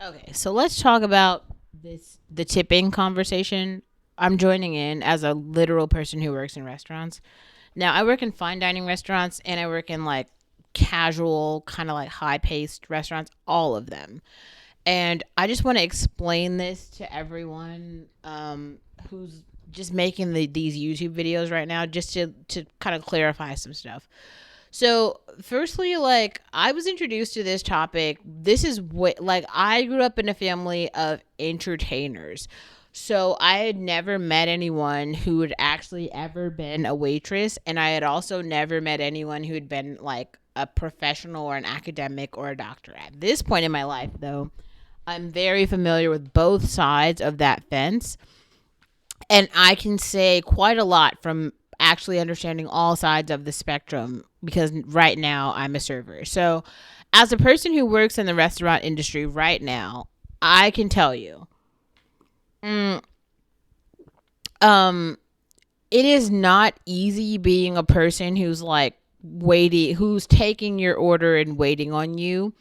Okay, so let's talk about the tipping conversation. I'm joining in as a literal person who works in restaurants. Now, I work in fine dining restaurants and I work in like casual, kind of like high paced restaurants, all of them. And I just want to explain this to everyone who's just making these YouTube videos right now, just to kind of clarify some stuff. So, firstly, like I was introduced to this topic. This is what like I grew up in a family of entertainers. So, I had never met anyone who had actually ever been a waitress, and I had also never met anyone who had been like a professional or an academic or a doctor. At this point in my life, though, I'm very familiar with both sides of that fence, and I can say quite a lot from actually understanding all sides of the spectrum because right now I'm a server. So, as a person who works in the restaurant industry right now, I can tell you, mm, um, it is not easy being a person who's like waiting, who's taking your order and waiting on you.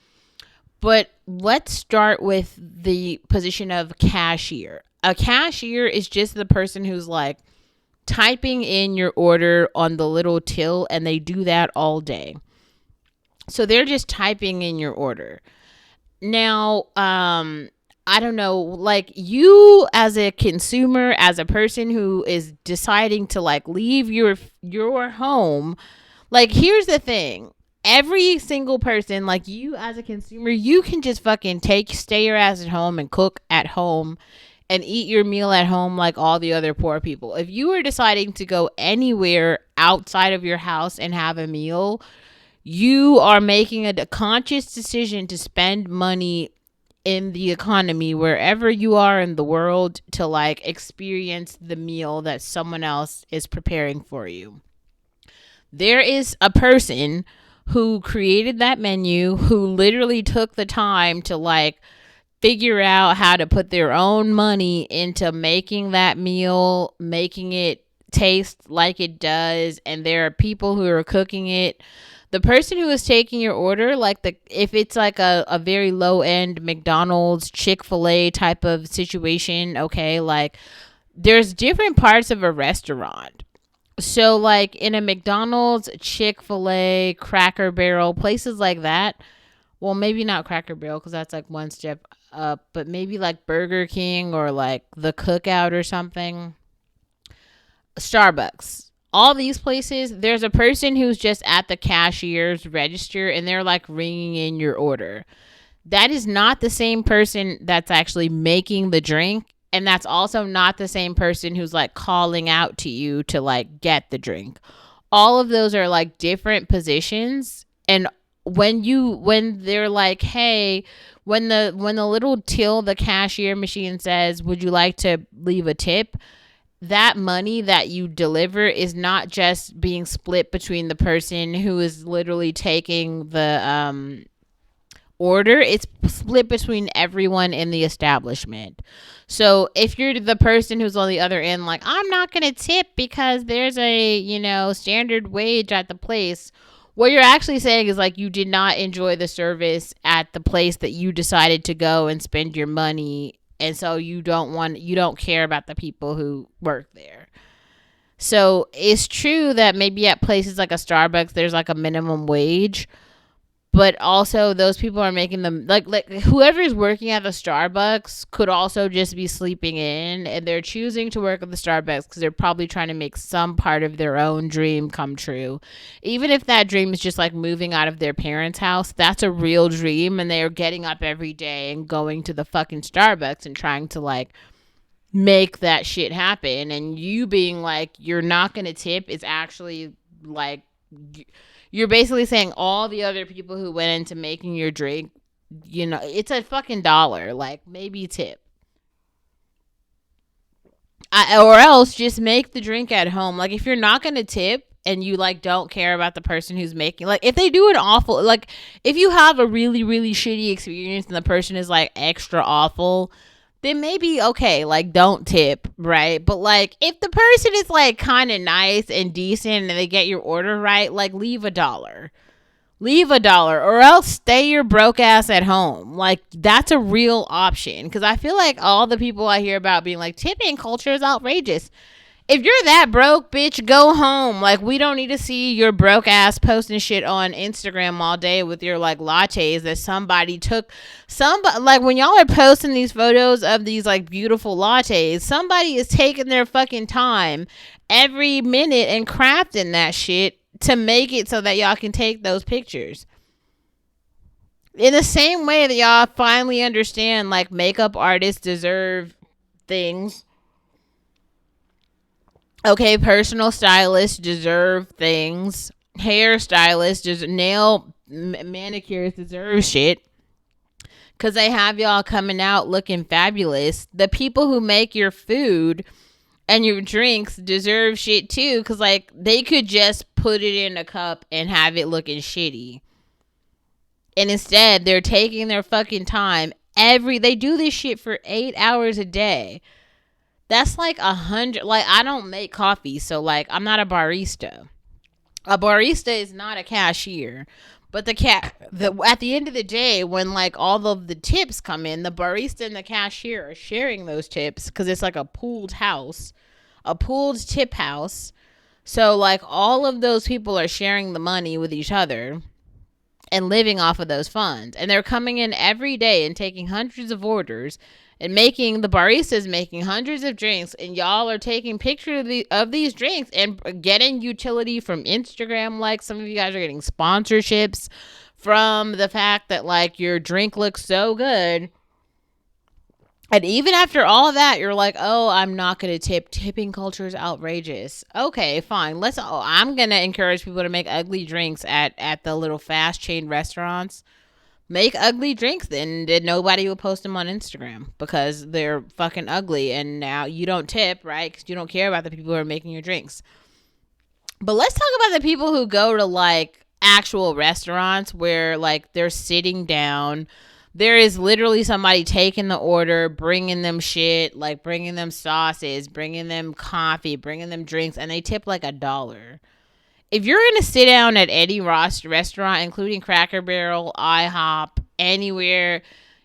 But let's start with the position of cashier. A cashier is just the person who's like typing in your order on the little till, and they do that all day. So they're just typing in your order. Now, I don't know, like you as a consumer, as a person who is deciding to like leave your home, like here's the thing. Every single person, like you as a consumer, you can just fucking stay your ass at home and cook at home and eat your meal at home like all the other poor people. If you were deciding to go anywhere outside of your house and have a meal, you are making a conscious decision to spend money in the economy wherever you are in the world to like experience the meal that someone else is preparing for you. There is a person who created that menu who literally took the time to like figure out how to put their own money into making that meal, making it taste like it does, and there are people who are cooking it. The person who is taking your order, like the if it's like a very low end McDonald's, Chick-fil-A type of situation, okay, like there's different parts of a restaurant. So like in a McDonald's, Chick-fil-A, Cracker Barrel, places like that, well, maybe not Cracker Barrel because that's like one step up, but maybe like Burger King or like the Cookout or something. Starbucks. All these places, there's a person who's just at the cashier's register and they're like ringing in your order. That is not the same person that's actually making the drink. And that's also not the same person who's like calling out to you to like get the drink. All of those are like different positions. And when they're like, hey, when the little till the cashier machine says, would you like to leave a tip? That money that you deliver is not just being split between the person who is literally taking the order, it's split between everyone in the establishment. So if you're the person who's on the other end, like, I'm not going to tip because there's a, standard wage at the place. What you're actually saying is like you did not enjoy the service at the place that you decided to go and spend your money, and so you don't care about the people who work there. So it's true that maybe at places like a Starbucks there's like a minimum wage, but also those people are making them like whoever is working at the Starbucks could also just be sleeping in, and they're choosing to work at the Starbucks because they're probably trying to make some part of their own dream come true. Even if that dream is just like moving out of their parents' house, that's a real dream, and they're getting up every day and going to the fucking Starbucks and trying to like make that shit happen. And you being like you're not gonna tip is actually like you're basically saying all the other people who went into making your drink, it's a fucking dollar. Like, maybe tip. Or else just make the drink at home. Like, if you're not going to tip and you, like, don't care about the person who's making, like, if they do an awful, like, if you have a really, really shitty experience and the person is, like, extra awful, then maybe okay, like don't tip, right? But like if the person is like kind of nice and decent and they get your order right, like leave a dollar. Leave $1 or else stay your broke ass at home. Like, that's a real option. Because I feel like all the people I hear about being like, tipping culture is outrageous. If you're that broke, bitch, go home. Like, we don't need to see your broke ass posting shit on Instagram all day with your like lattes that somebody took. Somebody, like, when y'all are posting these photos of these like beautiful lattes, somebody is taking their fucking time every minute and crafting that shit to make it so that y'all can take those pictures. In the same way that y'all finally understand, like, makeup artists deserve things. Okay, personal stylists deserve things. Hairstylists, just manicurists deserve shit. Because they have y'all coming out looking fabulous. The people who make your food and your drinks deserve shit too. Because, like, they could just put it in a cup and have it looking shitty. And instead, they're taking their fucking time. They do this shit for 8 hours a day. That's like 100. Like, I don't make coffee, so like I'm not a barista. A barista is not a cashier. But at the end of the day, when like all of the tips come in, the barista and the cashier are sharing those tips because it's like a pooled house, a pooled tip house. So like all of those people are sharing the money with each other and living off of those funds. And they're coming in every day and taking hundreds of orders and the baristas making hundreds of drinks, and y'all are taking pictures of these drinks and getting utility from Instagram. Like, some of you guys are getting sponsorships from the fact that like your drink looks so good. And even after all of that, you're like, oh, I'm not going to tip. Tipping culture is outrageous. Okay, fine. I'm going to encourage people to make ugly drinks at the little fast chain restaurants. Make ugly drinks, then nobody will post them on Instagram because they're fucking ugly. And now you don't tip, right? Because you don't care about the people who are making your drinks. But let's talk about the people who go to like actual restaurants where like they're sitting down. There is literally somebody taking the order, bringing them shit, like bringing them sauces, bringing them coffee, bringing them drinks, and they tip like $1. If you're going to sit down at any restaurant, including Cracker Barrel, IHOP, anywhere,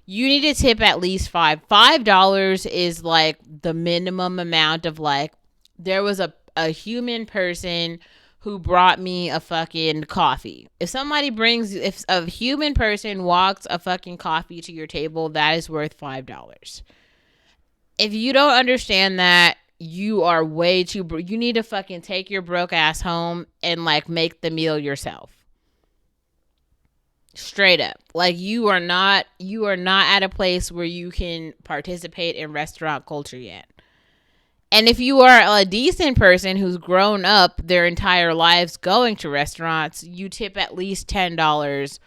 you need to tip at least $5 is like the minimum amount of like, there was a human person who brought me a fucking coffee. If a human person walks a fucking coffee to your table, that is worth $5. If you don't understand that, you are way too you need to fucking take your broke ass home and like make the meal yourself. Straight up. Like, you are not at a place where you can participate in restaurant culture yet. And if you are a decent person who's grown up their entire lives going to restaurants, you tip at least $10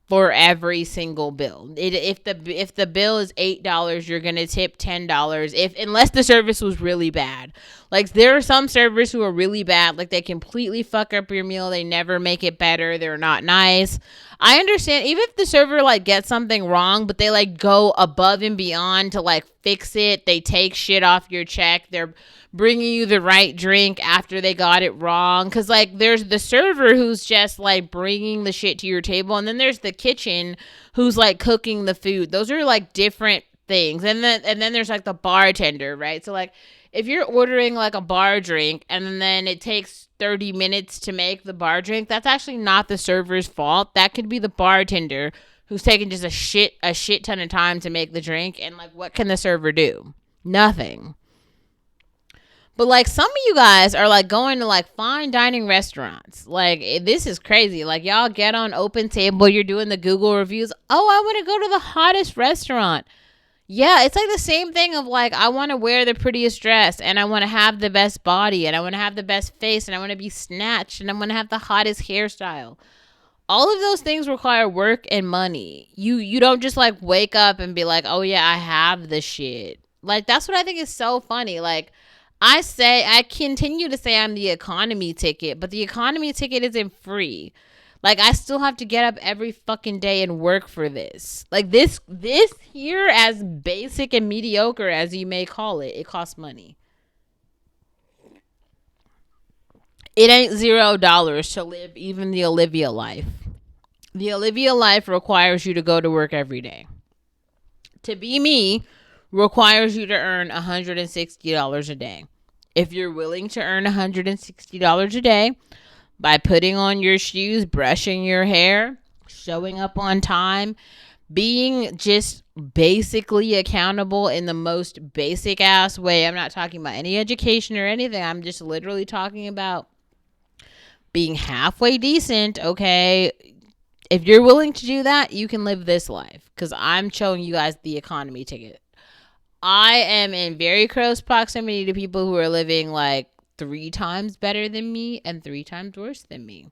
for every single bill. If the bill is $8, you're gonna tip $10. Unless the service was really bad. Like, there are some servers who are really bad. Like, they completely fuck up your meal. They never make it better. They're not nice. I understand, even if the server like gets something wrong, but they like go above and beyond to like fix it. They take shit off your check. They're bringing you the right drink after they got it wrong. Because like there's the server who's just like bringing the shit to your table, and then there's the kitchen who's like cooking the food. Those are like different things. And then there's like the bartender, right? So like if you're ordering like a bar drink and then it takes 30 minutes to make the bar drink, that's actually not the server's fault. That could be the bartender who's taking just a shit ton of time to make the drink. And like, what can the server do? Nothing. But like, some of you guys are like going to like fine dining restaurants. Like, this is crazy. Like, y'all get on Open Table, you're doing the Google reviews. Oh, I want to go to the hottest restaurant. Yeah, it's like the same thing of like, I want to wear the prettiest dress, and I want to have the best body, and I want to have the best face, and I want to be snatched, and I want to have the hottest hairstyle. All of those things require work and money. You don't just like wake up and be like, oh yeah, I have the shit. Like, that's what I think is so funny. Like, I continue to say I'm the economy ticket, but the economy ticket isn't free. Like, I still have to get up every fucking day and work for this. Like, this here, as basic and mediocre as you may call it, it costs money. It ain't $0 to live even the Olivia life. The Olivia life requires you to go to work every day. To be me requires you to earn $160 a day. If you're willing to earn $160 a day by putting on your shoes, brushing your hair, showing up on time, being just basically accountable in the most basic ass way. I'm not talking about any education or anything. I'm just literally talking about being halfway decent, okay? If you're willing to do that, you can live this life because I'm showing you guys the economy ticket. I am in very close proximity to people who are living like 3 times better than me and 3 times worse than me.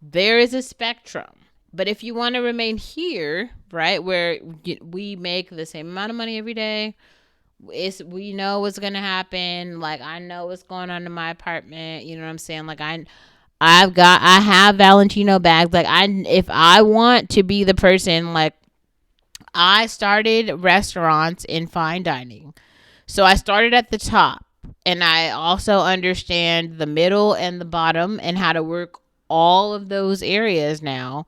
There is a spectrum. But if you want to remain here, right, where we make the same amount of money every day, we know what's going to happen. Like, I know what's going on in my apartment. You know what I'm saying? Like, I have Valentino bags. Like, if I want to be the person, like, I started restaurants in fine dining. So I started at the top, and I also understand the middle and the bottom and how to work all of those areas now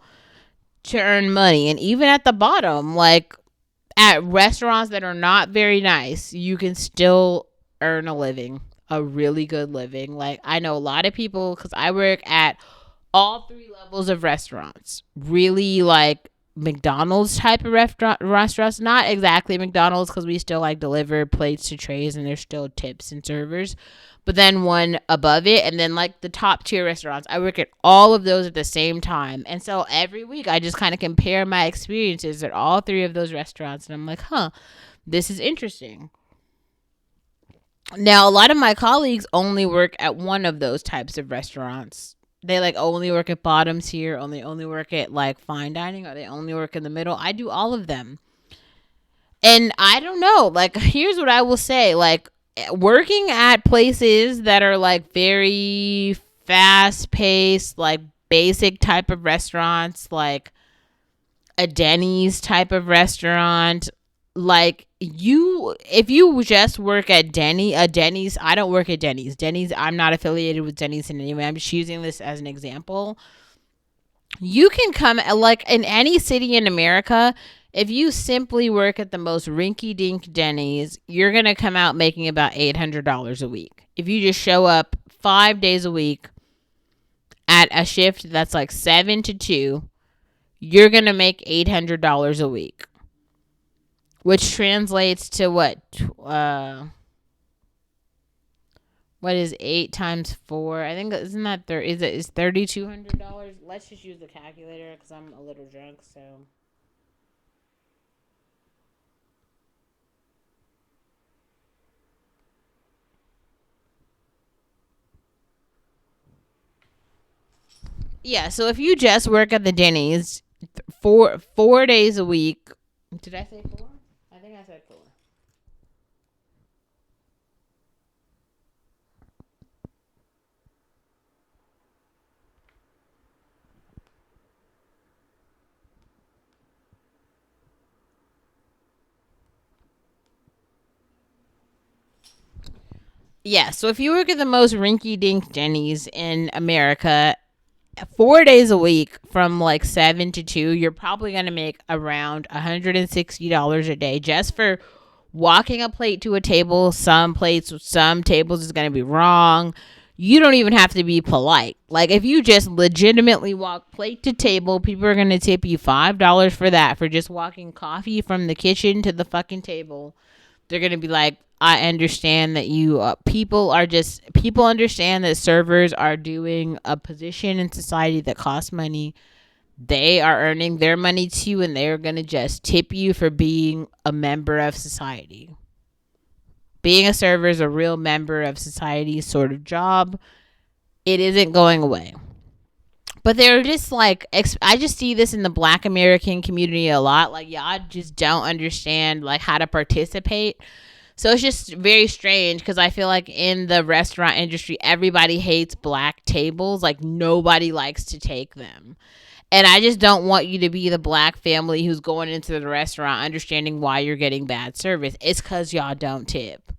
to earn money. And even at the bottom, like at restaurants that are not very nice, you can still earn a living, a really good living. Like, I know a lot of people because I work at all 3 levels of restaurants. Really, like McDonald's type of restaurants, not exactly McDonald's because we still like deliver plates to trays and there's still tips and servers, but then one above it, and then like the top tier restaurants. I work at all of those at the same time, and so every week I just kind of compare my experiences at all 3 of those restaurants, and I'm like, this is interesting. Now, a lot of my colleagues only work at one of those types of restaurants. They like only work at bottoms here, only work at like fine dining, or they only work in the middle. I do all of them. And I don't know, like here's what I will say, like working at places that are like very fast paced, like basic type of restaurants, like a Denny's type of restaurant, like if you just work at Denny's, I don't work at Denny's, I'm not affiliated with Denny's in any way, I'm just using this as an example. You can come like in any city in America, if you simply work at the most rinky dink Denny's, you're gonna come out making about $800 a week. If you just show up 5 days a week at a shift that's like 7 to 2, you're gonna make $800 a week, which translates to what is 8 times 4? I think isn't that there is $3,200. Let's just use the calculator because I'm a little drunk. So yeah, so if you just work at the Denny's 4 days a week, did I say 4? I think I said 4. Yeah, so if you work at the most rinky dink Denny's in America 4 days a week from like 7 to 2, you're probably going to make around $160 a day just for walking a plate to a table. Some tables is going to be wrong. You don't even have to be polite. Like if you just legitimately walk plate to table, people are going to tip you $5 for that, for just walking coffee from the kitchen to the fucking table. They're going to be like, I understand that people understand that servers are doing a position in society that costs money. They are earning their money too, and they're going to just tip you for being a member of society. Being a server is a real member of society sort of job. It isn't going away. But they're just like, I just see this in the Black American community a lot. Like, y'all just don't understand like how to participate. So it's just very strange because I feel like in the restaurant industry, everybody hates black tables. Like nobody likes to take them. And I just don't want you to be the black family who's going into the restaurant understanding why you're getting bad service. It's because y'all don't tip.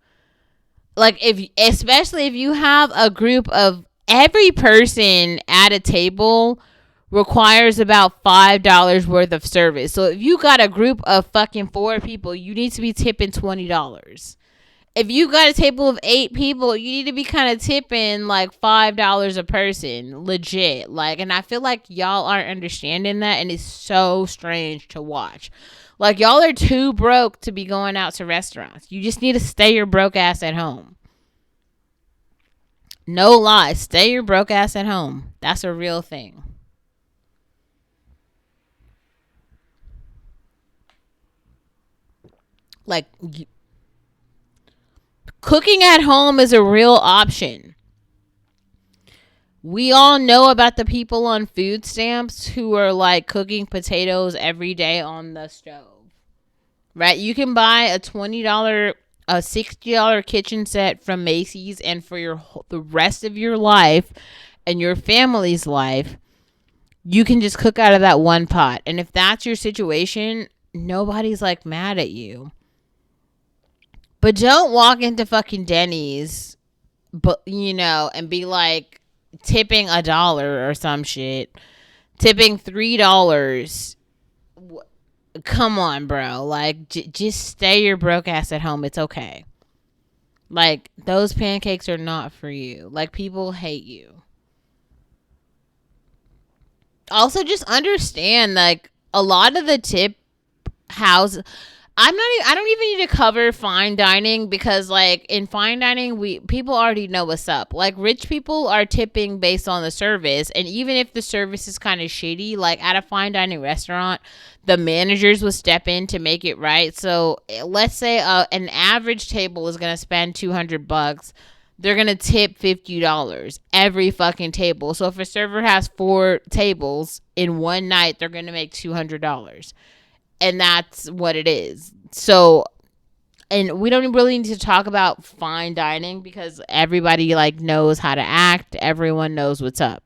Like especially if you have a group of every person at a table requires about $5 worth of service. So if you got a group of fucking 4 people, you need to be tipping $20. If you got a table of 8 people, you need to be kind of tipping like $5 a person, legit. Like, and I feel like y'all aren't understanding that, and it's so strange to watch. Like, y'all are too broke to be going out to restaurants. You just need to stay your broke ass at home. No lie, stay your broke ass at home. That's a real thing. Like, cooking at home is a real option. We all know about the people on food stamps who are like cooking potatoes every day on the stove. Right? You can buy a $20, a $60 kitchen set from Macy's, and for the rest of your life and your family's life, you can just cook out of that one pot. And if that's your situation, nobody's like mad at you. But don't walk into fucking Denny's, but and be like tipping $1 or some shit, tipping $3. Come on, bro. Like, just stay your broke ass at home. It's okay. Like, those pancakes are not for you. Like, people hate you. Also, just understand, like, a lot of the tip house, I don't even need to cover fine dining, because like in fine dining, people already know what's up. Like, rich people are tipping based on the service, and even if the service is kind of shitty, like at a fine dining restaurant, the managers will step in to make it right. So let's say an average table is going to spend $200. They're going to tip $50 every fucking table. So if a server has 4 tables in one night, they're going to make $200. And that's what it is. So, and we don't really need to talk about fine dining, because everybody like knows how to act. Everyone knows what's up.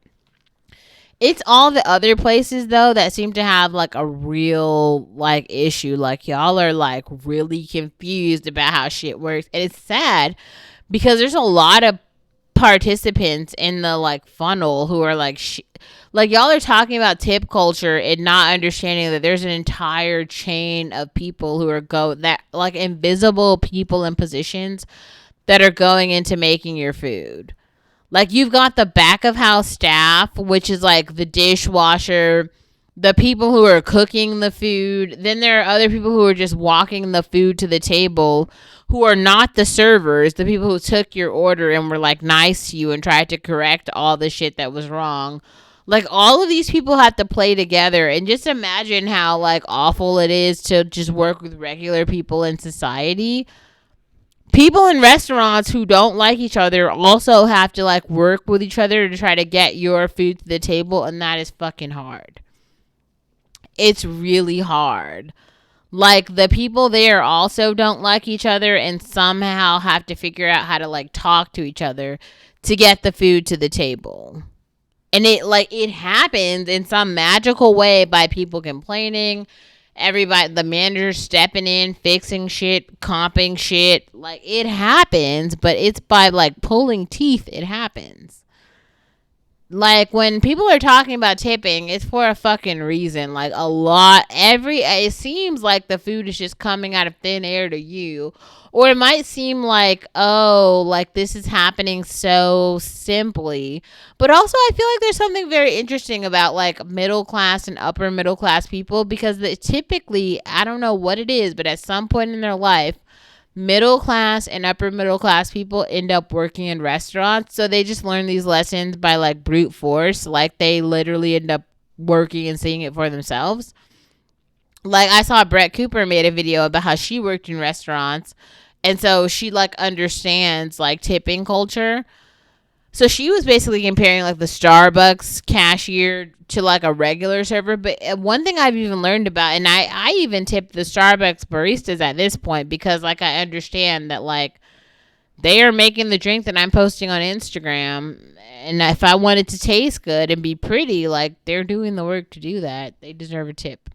It's all the other places though that seem to have like a real like issue. Like, y'all are like really confused about how shit works. And it's sad, because there's a lot of participants in the like funnel who are like like, y'all are talking about tip culture and not understanding that there's an entire chain of people who are that like invisible people in positions that are going into making your food. Like, you've got the back of house staff, which is like the dishwasher, the people who are cooking the food. Then there are other people who are just walking the food to the table, who are not the servers, the people who took your order and were like nice to you and tried to correct all the shit that was wrong. Like, all of these people have to play together, and just imagine how like awful it is to just work with regular people in society. People in restaurants who don't like each other also have to like work with each other to try to get your food to the table, and that is fucking hard. It's really hard. Like, the people there also don't like each other and somehow have to figure out how to like talk to each other to get the food to the table. And it happens in some magical way by people complaining, everybody, the manager stepping in, fixing shit, comping shit. Like, it happens, but it's by like pulling teeth. It happens. Like, when people are talking about tipping, it's for a fucking reason. Like, it seems like the food is just coming out of thin air to you. Or it might seem like, oh, like this is happening so simply. But also, I feel like there's something very interesting about like middle class and upper middle class people, because typically, I don't know what it is, but at some point in their life, middle class and upper middle class people end up working in restaurants. So they just learn these lessons by like brute force. Like, they literally end up working and seeing it for themselves. Like, I saw Brett Cooper made a video about how she worked in restaurants, and so she like understands like tipping culture. So she was basically comparing like the Starbucks cashier to like a regular server. But one thing I've even learned about, and I even tip the Starbucks baristas at this point, because like I understand that like they are making the drink that I'm posting on Instagram. And if I want it to taste good and be pretty, like, they're doing the work to do that. They deserve a tip.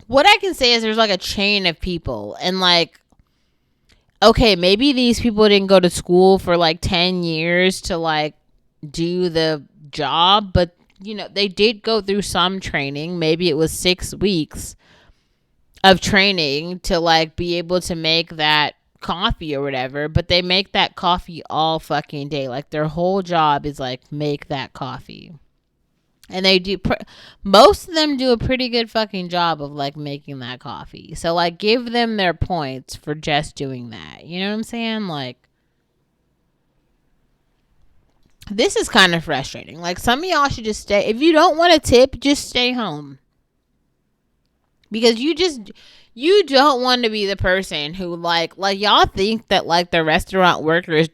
What I can say is there's like a chain of people, and like, okay, maybe these people didn't go to school for like 10 years to like do the job, but they did go through some training. Maybe it was 6 weeks of training to like be able to make that coffee or whatever, but they make that coffee all fucking day. Like their whole job is like make that coffee. And they do most of them do a pretty good fucking job of like making that coffee. So like give them their points for just doing that. You know what I'm saying? Like this is kind of frustrating. Like some of y'all should just stay. If you don't want to tip, just stay home. Because you don't want to be the person who like y'all think that like the restaurant workers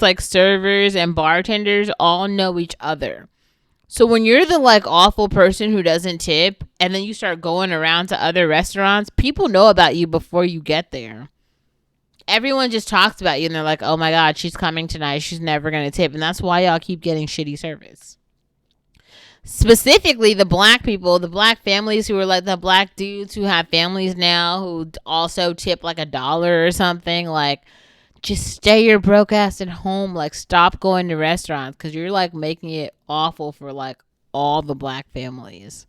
like servers and bartenders all know each other. So when you're the like awful person who doesn't tip and then you start going around to other restaurants, people know about you before you get there. Everyone just talks about you and they're like, "Oh my god, she's coming tonight. She's never going to tip." And that's why y'all keep getting shitty service. Specifically the black people, the black families who are like the black dudes who have families now who also tip like $1 or something. Like, just stay your broke ass at home. Like, stop going to restaurants because you're like making it awful for like all the black families.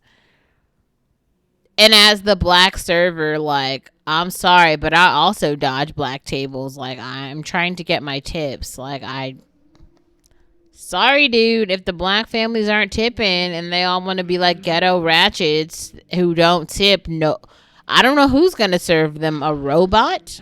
And as the black server, like, I'm sorry, but I also dodge black tables. Like, I'm trying to get my tips. Like, sorry, dude, if the black families aren't tipping and they all want to be like ghetto ratchets who don't tip, no, I don't know who's going to serve them. A robot?